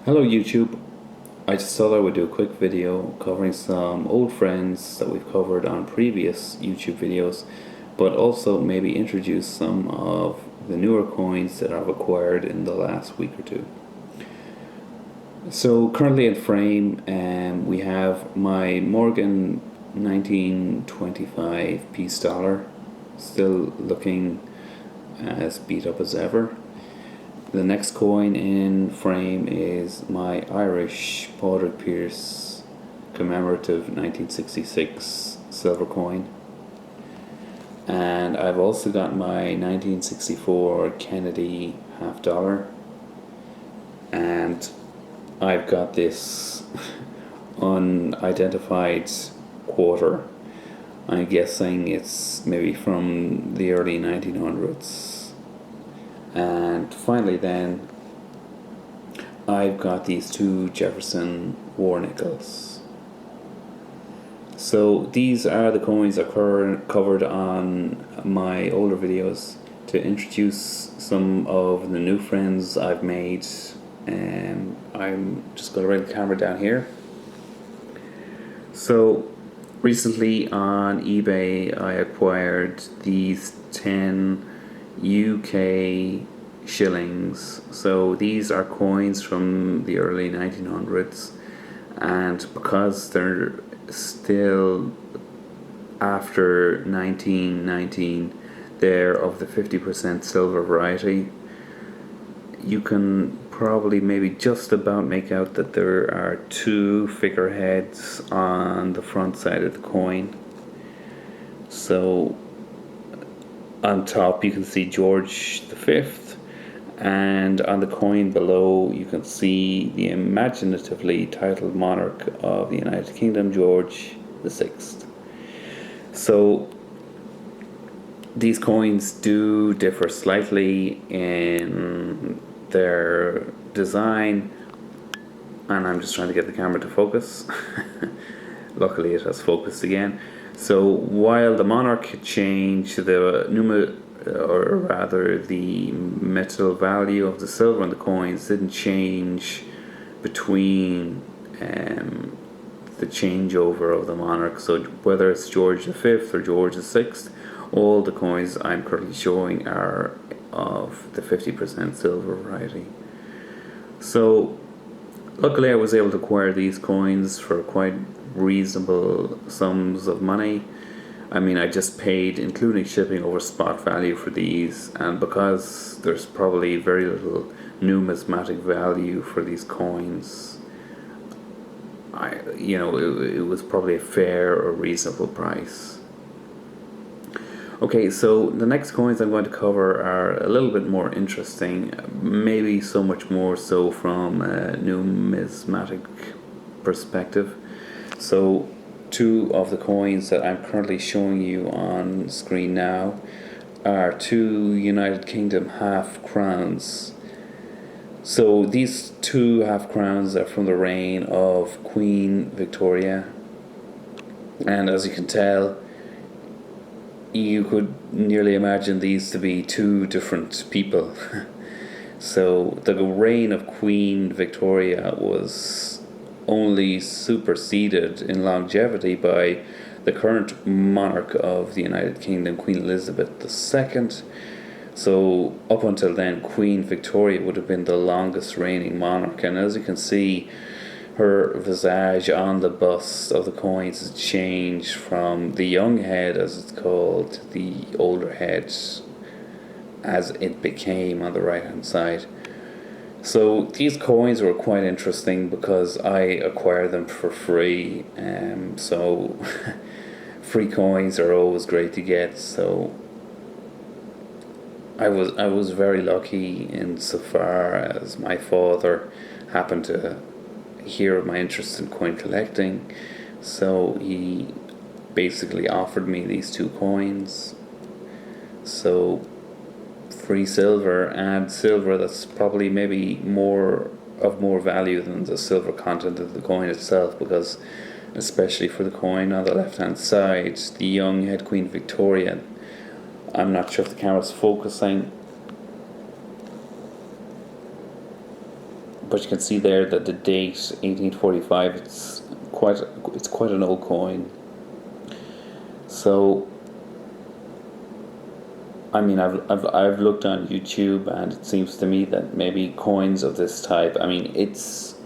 Hello YouTube, I just thought I would do a quick video covering some old friends that we've covered on previous YouTube videos, but also maybe introduce some of the newer coins that I've acquired in the last week or two. So currently in frame we have my Morgan 1925 piece dollar, still looking as beat up as ever. The next coin in frame is my Irish Padraig Pearse commemorative 1966 silver coin. And I've also got my 1964 Kennedy half dollar. And I've got this unidentified quarter. I'm guessing it's maybe from the early 1900s. And finally then, I've got these two Jefferson war nickels. So these are the coins I covered on my older videos to introduce some of the new friends I've made. And I'm just going to bring the camera down here. So recently on eBay I acquired these 10 UK shillings. So these are coins from the early 1900s, and because they're still after 1919, they're of the 50% silver variety. You can probably maybe just about make out that there are two figureheads on the front side of the coin. So on top you can see George V, and on the coin below you can see the imaginatively titled monarch of the United Kingdom, George VI. So these coins do differ slightly in their design, and I'm just trying to get the camera to focus. Luckily it has focused again. So while the monarch changed, the the metal value of the silver on the coins didn't change between the changeover of the monarch. So whether it's George V or George VI, all the coins I'm currently showing are of the 50% silver variety. So luckily I was able to acquire these coins for quite reasonable sums of money. I mean, I just paid, including shipping, over spot value for these, and because there's probably very little numismatic value for these coins, it was probably a fair or reasonable price. Okay, so the next coins I'm going to cover are a little bit more interesting, maybe so much more so from a numismatic perspective. So two of the coins that I'm currently showing you on screen now are two United Kingdom half crowns. So these two half crowns are from the reign of Queen Victoria, and as you can tell, you could nearly imagine these to be two different people. So the reign of Queen Victoria was only superseded in longevity by the current monarch of the United Kingdom, Queen Elizabeth II. So up until then, Queen Victoria would have been the longest reigning monarch, and as you can see, her visage on the bust of the coins has changed from the young head, as it's called, to the older head, as it became on the right hand side. So these coins were quite interesting because I acquired them for free. So free coins are always great to get. So I was very lucky insofar as my father happened to hear of my interest in coin collecting, so he basically offered me these two coins. So free silver, and silver that's probably maybe more value than the silver content of the coin itself, because especially for the coin on the left hand side, the young head Queen Victoria, I'm not sure if the camera's focusing, but you can see there that the date 1845. It's quite an old coin. So I mean, I've looked on YouTube, and it seems to me that maybe coins of this type. I mean, it's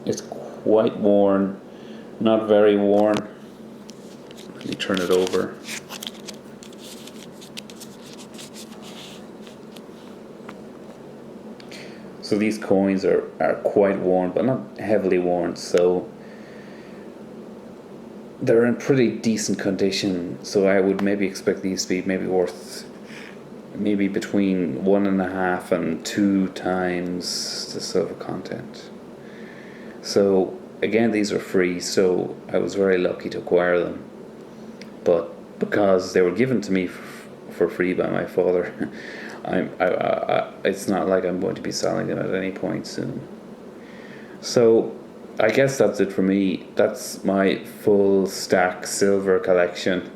quite worn, not very worn. Let me turn it over. So these coins are quite worn, but not heavily worn. So they're in pretty decent condition. So I would maybe expect these to be maybe worth maybe between 1.5 and 2 times the silver content. So again, these are free, so I was very lucky to acquire them. But because they were given to me for free by my father, it's not like I'm going to be selling them at any point soon. So I guess that's it for me. That's my full stack silver collection.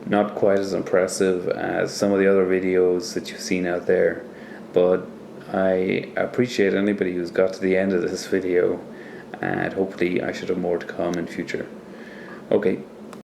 Not quite as impressive as some of the other videos that you've seen out there, but I appreciate anybody who's got to the end of this video, and hopefully I should have more to come in future. Okay,